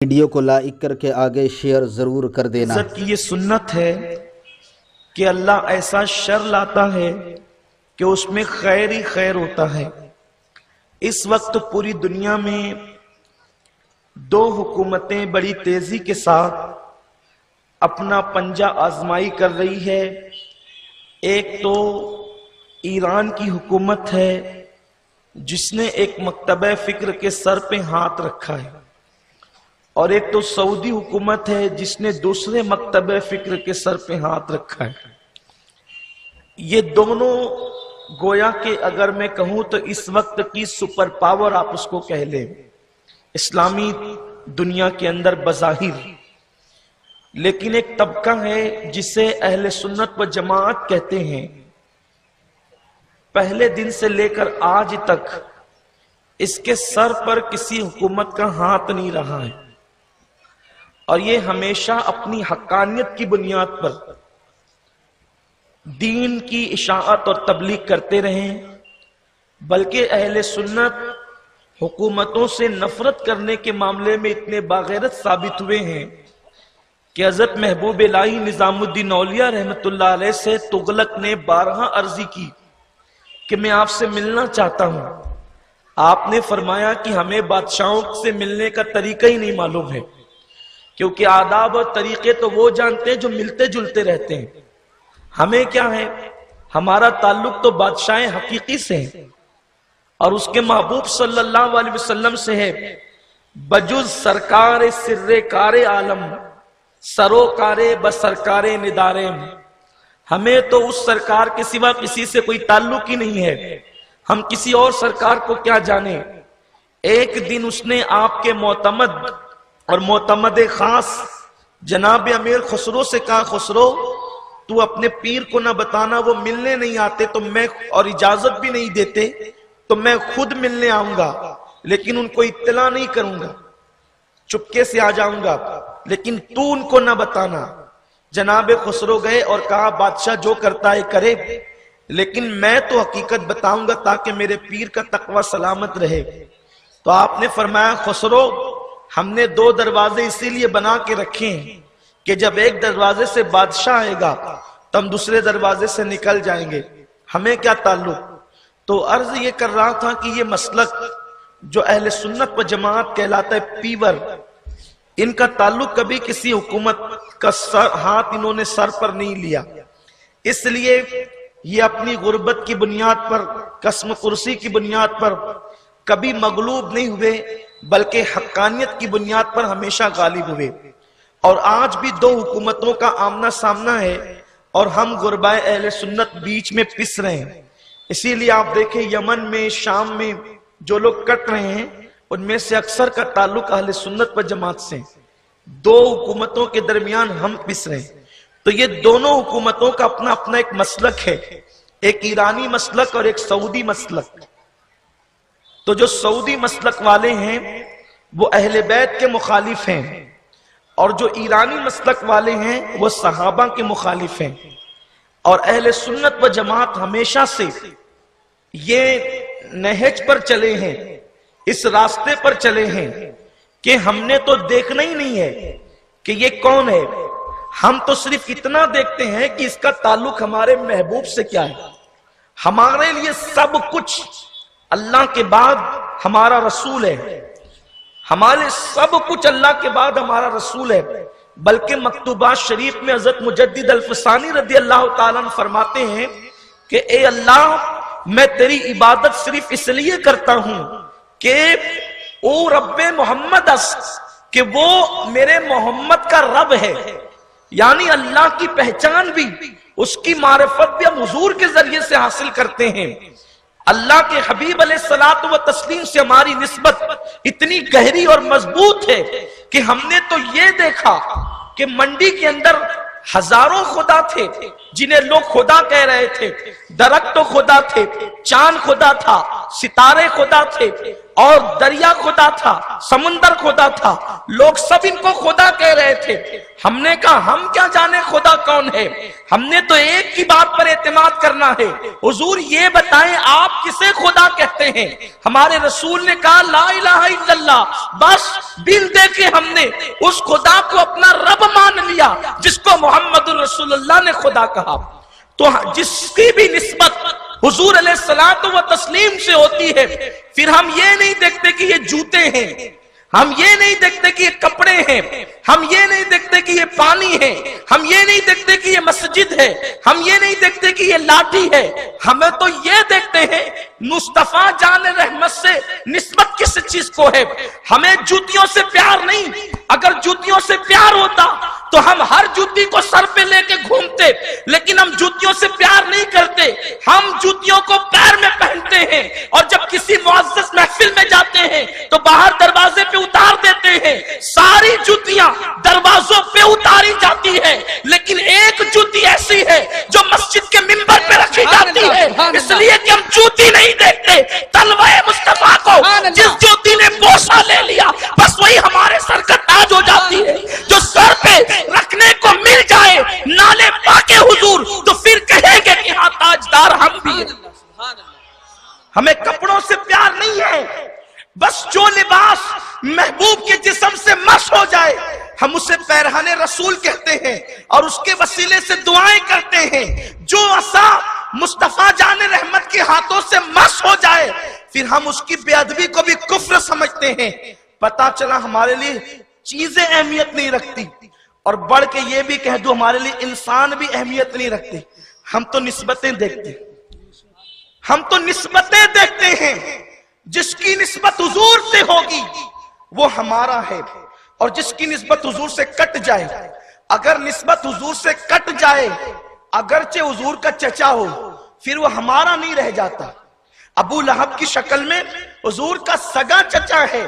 Video کو like کر کے آگے شیئر ضرور کر دینا۔ عزت کی یہ سنت ہے کہ اللہ ایسا شر لاتا ہے کہ اس میں خیر ہی خیر ہوتا ہے۔ اس وقت پوری دنیا میں دو حکومتیں بڑی تیزی کے ساتھ اپنا پنجہ آزمائی کر رہی ہے۔ ایک تو ایران کی حکومت ہے جس نے ایک مکتبہ فکر کے سر پہ ہاتھ رکھا ہے، اور ایک تو سعودی حکومت ہے جس نے دوسرے مکتبہ فکر کے سر پہ ہاتھ رکھا ہے۔ یہ دونوں گویا کہ اگر میں کہوں تو اس وقت کی سپر پاور آپ اس کو کہہ لیں اسلامی دنیا کے اندر بظاہر، لیکن ایک طبقہ ہے جسے اہل سنت و جماعت کہتے ہیں، پہلے دن سے لے کر آج تک اس کے سر پر کسی حکومت کا ہاتھ نہیں رہا ہے، اور یہ ہمیشہ اپنی حقانیت کی بنیاد پر دین کی اشاعت اور تبلیغ کرتے رہیں، بلکہ اہل سنت حکومتوں سے نفرت کرنے کے معاملے میں اتنے باغیرت ثابت ہوئے ہیں کہ حضرت محبوب الہی نظام الدین اولیاء رحمت اللہ علیہ سے تغلق نے 12 عرضی کی کہ میں آپ سے ملنا چاہتا ہوں۔ آپ نے فرمایا کہ ہمیں بادشاہوں سے ملنے کا طریقہ ہی نہیں معلوم ہے، کیونکہ آداب اور طریقے تو وہ جانتے ہیں جو ملتے جلتے رہتے ہیں، ہمیں کیا ہے؟ ہمارا تعلق تو بادشاہ حقیقی سے ہے اور اس کے محبوب صلی اللہ علیہ وسلم سے ہے، بجز سرکار سر کار عالم سروکار بسرکار ندارے میں۔ ہمیں تو اس سرکار کے سوا کسی سے کوئی تعلق ہی نہیں ہے، ہم کسی اور سرکار کو کیا جانیں۔ ایک دن اس نے آپ کے معتمد اور معتمد خاص جناب امیر خسرو سے کہا، خسرو تو اپنے پیر کو نہ بتانا، وہ ملنے نہیں آتے تو میں، اور اجازت بھی نہیں دیتے تو میں خود ملنے آؤں گا، لیکن ان کو اطلاع نہیں کروں گا، چپکے سے آ جاؤں گا، لیکن تو ان کو نہ بتانا۔ جناب خسرو گئے اور کہا بادشاہ جو کرتا ہے کرے، لیکن میں تو حقیقت بتاؤں گا تاکہ میرے پیر کا تقوی سلامت رہے۔ تو آپ نے فرمایا خسرو ہم نے 2 دروازے اسی لیے بنا کے رکھے ہیں کہ جب ایک دروازے سے بادشاہ آئے گا تو ہم دوسرے دروازے سے نکل جائیں گے، ہمیں کیا تعلق۔ تو عرض یہ کر رہا تھا کہ یہ مسلک جو اہل سنت و جماعت کہلاتا ہے پیور، ان کا تعلق کبھی کسی حکومت کا ہاتھ انہوں نے سر پر نہیں لیا، اس لیے یہ اپنی غربت کی بنیاد پر، قسم کرسی کی بنیاد پر کبھی مغلوب نہیں ہوئے، بلکہ حقانیت کی بنیاد پر ہمیشہ غالب ہوئے۔ اور آج بھی 2 حکومتوں کا آمنا سامنا ہے اور ہم غربائے اہل سنت بیچ میں پس رہے ہیں۔ اسی لیے آپ دیکھیں یمن میں، شام میں جو لوگ کٹ رہے ہیں ان میں سے اکثر کا تعلق اہل سنت و جماعت سے، 2 حکومتوں کے درمیان ہم پس رہے ہیں۔ تو یہ دونوں حکومتوں کا اپنا اپنا ایک مسلک ہے، ایک ایرانی مسلک اور ایک سعودی مسلک۔ تو جو سعودی مسلک والے ہیں وہ اہل بیت کے مخالف ہیں، اور جو ایرانی مسلک والے ہیں وہ صحابہ کے مخالف ہیں۔ اور اہل سنت و جماعت ہمیشہ سے یہ نہج پر چلے ہیں، اس راستے پر چلے ہیں کہ ہم نے تو دیکھنا ہی نہیں ہے کہ یہ کون ہے، ہم تو صرف اتنا دیکھتے ہیں کہ اس کا تعلق ہمارے محبوب سے کیا ہے۔ ہمارے لیے سب کچھ اللہ کے بعد ہمارا رسول ہے، ہمارے سب کچھ اللہ کے بعد ہمارا رسول ہے، بلکہ مکتوبات شریف میں حضرت مجدد الفسانی رضی اللہ تعالیٰ عنہ فرماتے ہیں کہ اے اللہ میں تیری عبادت صرف اس لیے کرتا ہوں کہ او رب محمد کہ وہ میرے محمد کا رب ہے، یعنی اللہ کی پہچان بھی، اس کی معرفت بھی ہم حضور کے ذریعے سے حاصل کرتے ہیں۔ اللہ کے حبیب علیہ الصلوۃ والتسلیم سے ہماری نسبت اتنی گہری اور مضبوط ہے کہ ہم نے تو یہ دیکھا کہ منڈی کے اندر ہزاروں خدا تھے جنہیں لوگ خدا کہہ رہے تھے، درخت تو خدا تھے، چاند خدا تھا، ستارے خدا تھے، اور دریا خدا تھا، سمندر خدا تھا، لوگ سب ان کو خدا کہہ رہے تھے۔ ہم نے کہا ہم کیا جانے خدا کون ہے، ہم نے تو ایک کی بات پر اعتماد کرنا ہے، حضور یہ بتائیں آپ کسے خدا کہتے ہیں؟ ہمارے رسول نے کہا لا الہ الا اللہ، بس دل دے کے ہم نے اس خدا کو اپنا رب مان لیا جس کو محمد رسول اللہ نے خدا کہا۔ تو جس کی بھی نسبت حضور علیہ الصلوۃ والتسلیم سے ہوتی ہے، پھر ہم یہ نہیں دیکھتے کہ یہ جوتے ہیں، ہم یہ نہیں دیکھتے کہ یہ کپڑے ہیں، ہم یہ نہیں دیکھتے کہ یہ پانی ہے، ہم یہ نہیں دیکھتے کہ یہ مسجد ہے، ہم یہ نہیں دیکھتے کہ یہ لاٹھی ہے، ہمیں تو یہ دیکھتے ہیں مصطفیٰ جان رحمت سے نسبت کس چیز کو ہے۔ ہمیں جوتیوں سے پیار نہیں، اگر جوتیوں سے پیار ہوتا تو ہم ہر جوتی کو سر پہ لے کے گھومتے، لیکن ہم جوتیوں سے پیار نہیں کرتے، ہم جوتیوں کو پیر میں پہنتے ہیں، اور جب کسی معزز محفل میں جاتے ہیں تو باہر دروازے پہ اتار دیتے ہیں۔ ساری جوتیاں دروازوں پہ اتاری جاتی ہے، لیکن ایک جوتی ایسی ہے جو مسجد کے منبر پہ رکھی جاتی ہے، اس لیے کہ ہم جوتی نہیں دیکھتے، تلوہ مصطفیٰ کو جس جوتی نے بوسہ لے لیا بس وہی ہمارے سر کا تاج ہو جاتی ہے۔ جو سر پہ رکھنے کو مل جائے نالے پاکے حضور تو پھر کہیں گے کہ ہاں تاجدار ہم بھی ہیں۔ ہمیں کپڑوں سے پیار نہیں ہے، بس جو لباس محبوب کے جسم سے مس ہو جائے ہم اسے پیرہن رسول کہتے ہیں اور اس کے وسیلے سے دعائیں کرتے ہیں۔ جو عصا مصطفیٰ جان رحمت کے ہاتھوں سے مس ہو جائے پھر ہم اس کی بے ادبی کو بھی کفر سمجھتے ہیں۔ پتا چلا ہمارے لیے چیزیں اہمیت نہیں رکھتی، اور بڑھ کے یہ بھی کہہ دو ہمارے لیے انسان بھی اہمیت نہیں رکھتے، ہم تو نسبتیں دیکھتے، ہم تو نسبتیں دیکھتے ہیں۔ جس کی نسبت حضور سے ہوگی وہ ہمارا ہے، اور جس کی نسبت حضور سے کٹ جائے، اگر نسبت حضور سے کٹ جائے اگرچہ حضور کا چچا ہو پھر وہ ہمارا نہیں رہ جاتا۔ ابو لہب کی شکل میں حضور کا سگا چچا ہے،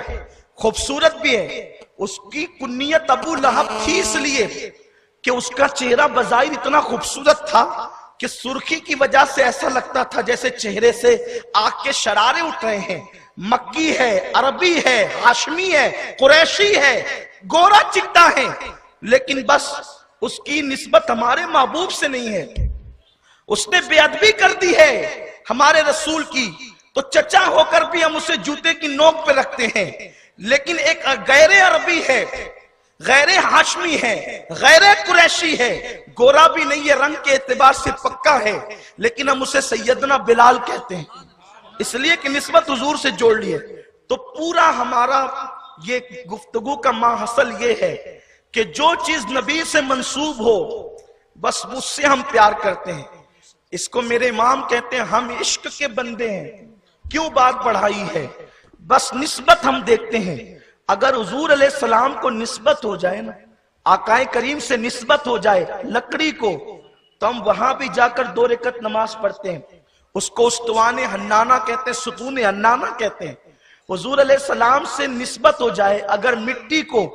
خوبصورت بھی ہے، اس کی کنیت ابو لہب تھی اس لیے کہ اس کا چہرہ بظاہر اتنا خوبصورت تھا کہ سرخی کی وجہ سے ایسا لگتا تھا جیسے چہرے سے آگ کے شرارے اٹھ رہے ہیں۔ مکی ہے، عربی ہے، ہاشمی ہے، قریشی ہے، گورا چٹا ہے، لیکن بس اس کی نسبت ہمارے محبوب سے نہیں ہے۔ اس نے بے ادبی کر دی ہے ہمارے رسول کی، تو چچا ہو کر بھی ہم اسے جوتے کی نوک پہ رکھتے ہیں۔ لیکن ایک غیر عربی ہے، غیر ہاشمی ہے، غیر قریشی ہے، گورا بھی نہیں ہے، رنگ کے اعتبار سے پکا ہے، لیکن ہم اسے سیدنا بلال کہتے ہیں، اس لیے کہ نسبت حضور سے جوڑ لیے۔ تو پورا ہمارا یہ گفتگو کا ماحصل یہ ہے کہ جو چیز نبی سے منسوب ہو بس اس سے ہم پیار کرتے ہیں۔ اس کو میرے امام کہتے ہیں ہم عشق کے بندے ہیں۔ کیوں بات بڑھائی ہے؟ بس نسبت ہم دیکھتے ہیں۔ اگر حضور علیہ السلام کو نسبت ہو جائے نا، آقا کریم سے نسبت ہو جائے لکڑی کو، تو ہم وہاں بھی جا کر 2 رکعت نماز پڑھتے ہیں۔ اس کو استوان حنانہ کہتے ہیں، ستون حنانہ کہتے ہیں۔ حضور علیہ السلام سے نسبت ہو جائے اگر مٹی کو،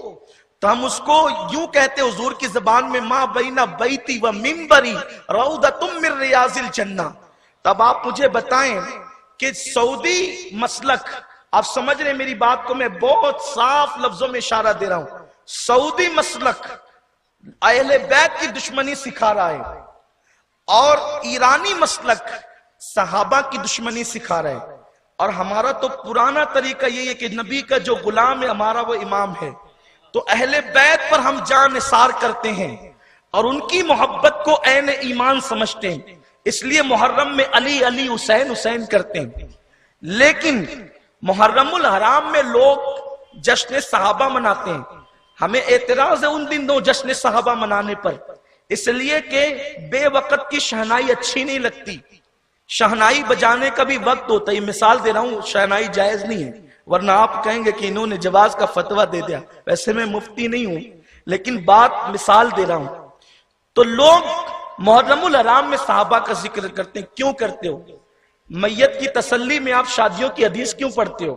تو ہم اس کو یوں کہتے ہیں حضور کی زبان میں ما بین بیتی و منبری روضۃ من ریاض الجنہ۔ تب آپ مجھے بتائیں کہ سعودی مسلک، آپ سمجھ رہے ہیں میری بات کو، میں بہت صاف لفظوں میں اشارہ دے رہا ہوں، سعودی مسلک اہل بیت کی دشمنی سکھا رہا ہے، اور ایرانی مسلک صحابہ کی دشمنی سکھا رہا ہے۔ اور ہمارا تو پرانا طریقہ یہ ہے کہ نبی کا جو غلام ہے ہمارا وہ امام ہے، تو اہل بیت پر ہم جان نثار کرتے ہیں اور ان کی محبت کو عین ایمان سمجھتے ہیں، اس لیے محرم میں علی علی حسین حسین کرتے ہیں۔ لیکن محرم الحرام میں لوگ جشن صحابہ مناتے ہیں، ہمیں اعتراض ہے ان دنوں جشن صحابہ منانے پر، اس لیے کہ بے وقت کی شہنائی اچھی نہیں لگتی، شہنائی بجانے کا بھی وقت ہوتا ہے۔ مثال دے رہا ہوں، شہنائی جائز نہیں ہے، ورنہ آپ کہیں گے کہ انہوں نے جواز کا فتویٰ دے دیا، ویسے میں مفتی نہیں ہوں لیکن بات مثال دے رہا ہوں۔ تو لوگ محرم الحرام میں صحابہ کا ذکر کرتے ہیں، کیوں کرتے ہو؟ میت کی تسلی میں آپ شادیوں کی حدیث کیوں پڑھتے ہو؟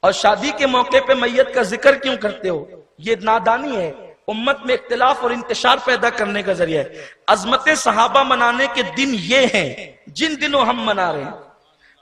اور شادی کے موقع پہ میت کا ذکر کیوں کرتے ہو؟ یہ نادانی ہے، امت میں اختلاف اور انتشار پیدا کرنے کا ذریعہ ہے۔ عظمت صحابہ منانے کے دن یہ ہیں جن دنوں ہم منا رہے ہیں۔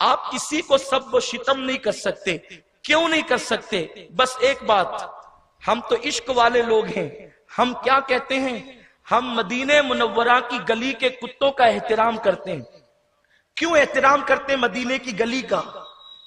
آپ کسی کو سب و شتم نہیں کر سکتے. کیوں نہیں کر سکتے؟ بس ایک بات، ہم تو عشق والے لوگ ہیں. ہم کیا کہتے ہیں؟ ہم مدینہ منورہ کی گلی کے کتوں کا احترام کرتے ہیں. کیوں احترام کرتے ہیں مدینے کی گلی کا؟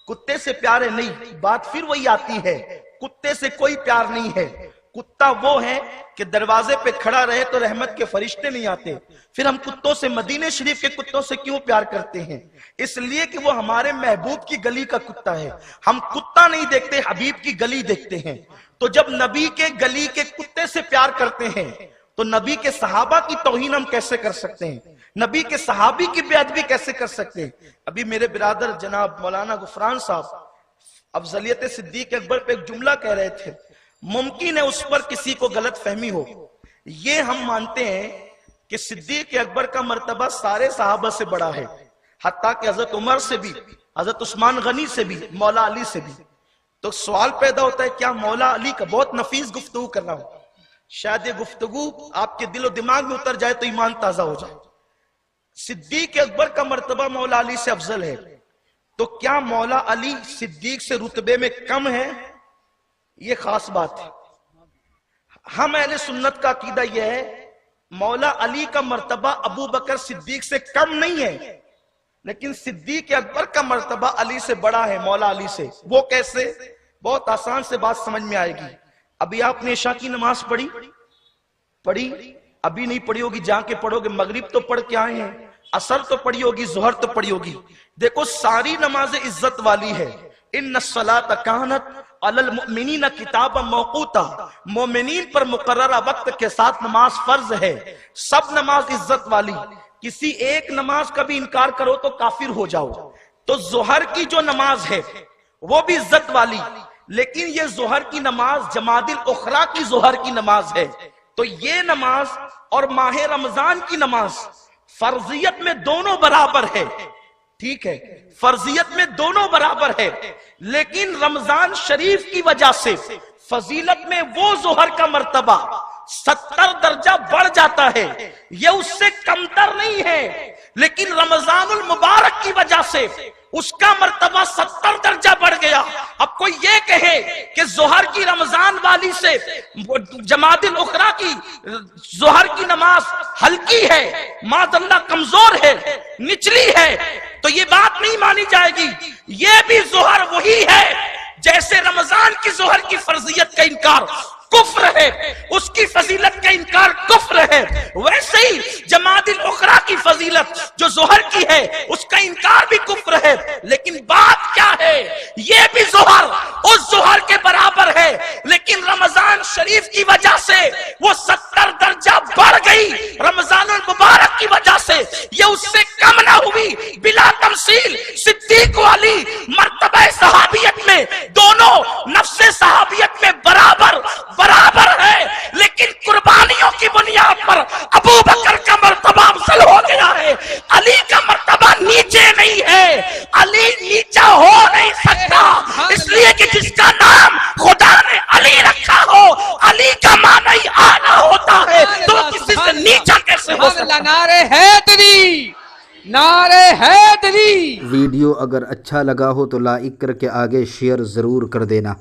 کتے سے پیار ہے؟ نہیں. بات پھر وہی آتی ہے، کتے سے کوئی پیار نہیں ہے. کتا وہ ہے کہ دروازے پہ کھڑا رہے تو رحمت کے فرشتے نہیں آتے. پھر ہم کتوں سے، مدینے شریف کے کتوں سے کیوں پیار کرتے ہیں؟ اس لیے کہ وہ ہمارے محبوب کی گلی کا کتا ہے. ہم کتا نہیں دیکھتے، حبیب کی گلی دیکھتے ہیں. تو جب نبی کے گلی کے کتے سے پیار کرتے ہیں تو نبی کے صحابہ کی توہین ہم کیسے کر سکتے ہیں؟ نبی کے صحابی کی بے ادبی کیسے کر سکتے ہیں؟ ابھی میرے برادر جناب مولانا غفران صاحب افضلیت صدیق اکبر پہ ایک جملہ کہہ رہے تھے. ممکن ہے اس پر کسی کو غلط فہمی ہو. یہ ہم مانتے ہیں کہ صدیق اکبر کا مرتبہ سارے صحابہ سے بڑا ہے، حتیٰ کہ حضرت عمر سے بھی، حضرت عثمان غنی سے بھی، مولا علی سے بھی. تو سوال پیدا ہوتا ہے کیا مولا علی کا، بہت نفیس گفتگو کر رہا ہوں، شاید یہ گفتگو آپ کے دل و دماغ میں اتر جائے تو ایمان تازہ ہو جائے. صدیق اکبر کا مرتبہ مولا علی سے افضل ہے، تو کیا مولا علی صدیق سے رتبے میں کم ہے؟ یہ خاص بات ہے. ہم اہل سنت کا عقیدہ یہ ہے مولا علی کا مرتبہ ابو بکر صدیق سے کم نہیں ہے، لیکن صدیق اکبر کا مرتبہ علی سے بڑا ہے، مولا علی سے. وہ کیسے؟ بہت آسان سے بات سمجھ میں آئے گی. ابھی آپ نے عشاء کی نماز پڑھی؟ ابھی نہیں پڑھی ہوگی، جا کے پڑھو گے. مغرب تو پڑھ کے آئے ہیں، عصر تو پڑھی ہوگی، ظہر تو پڑھی ہوگی. دیکھو ساری نمازیں عزت والی ہے. ان الصلاۃ کانت علی المؤمنین کتابا موقوتا، مومنین پر مقررہ وقت کے ساتھ نماز فرض ہے. سب نماز عزت والی. کسی ایک نماز کا بھی انکار کرو تو کافر ہو جاؤ. تو ظہر کی جو نماز ہے وہ بھی عزت والی، لیکن یہ ظہر کی نماز جمادی الاخری کی ظہر کی نماز ہے. تو یہ نماز اور ماہ رمضان کی نماز فرضیت میں دونوں برابر ہے. ٹھیک ہے، فرضیت میں دونوں برابر ہے، لیکن رمضان شریف کی وجہ سے فضیلت میں وہ ظہر کا مرتبہ 70 درجہ بڑھ جاتا ہے، یہ اس سے کمتر نہیں ہے. لیکن رمضان المبارک کی وجہ سے اس کا مرتبہ 70 درجہ بڑھ گیا. اب کوئی یہ کہے کہ ظہر کی رمضان والی سے جمادی الاخری کی ظہر کی نماز ہلکی ہے، معاذ اللہ کمزور ہے، نچلی ہے، تو یہ بات نہیں مانی جائے گی. یہ بھی ظہر وہی ہے جیسے رمضان کی ظہر کی فرضیت کا انکار کفر ہے، اس کی فضیلت کا انکار کفر ہے، ویسے ہی جمادی الاخری کی فضیلت جو ظہر کی ہے اس کا انکار بھی کفر ہے. لیکن بات کیا ہے؟ یہ بھی ظہر اس ظہر کے برابر ہے، لیکن رمضان شریف کی وجہ سے وہ 70 درجہ بڑھ گئی، رمضان المبارک کی وجہ سے یہ اس سے کم نہ ہوئی. بلا تمثیل صدیق و علی مرتبہ صحابیت میں دونوں نفس صحابیت میں برابر ہے، لیکن قربانیوں کی بنیاد پر ابو بکر کا مرتبہ افضل ہو گیا ہے، علی کا مرتبہ نیچے نہیں ہے. علی نیچا ہو نہیں سکتا، اس لیے کہ جس کا نام خدا نے علی رکھا ہو، علی کا معنی اعلیٰ ہوتا ہے، تو کسی سے نیچا کیسے ہو سکتا؟ نعرہ حیدری، نعرہ حیدری. ویڈیو اگر اچھا لگا ہو تو لائک کر کے آگے شیئر ضرور کر دینا.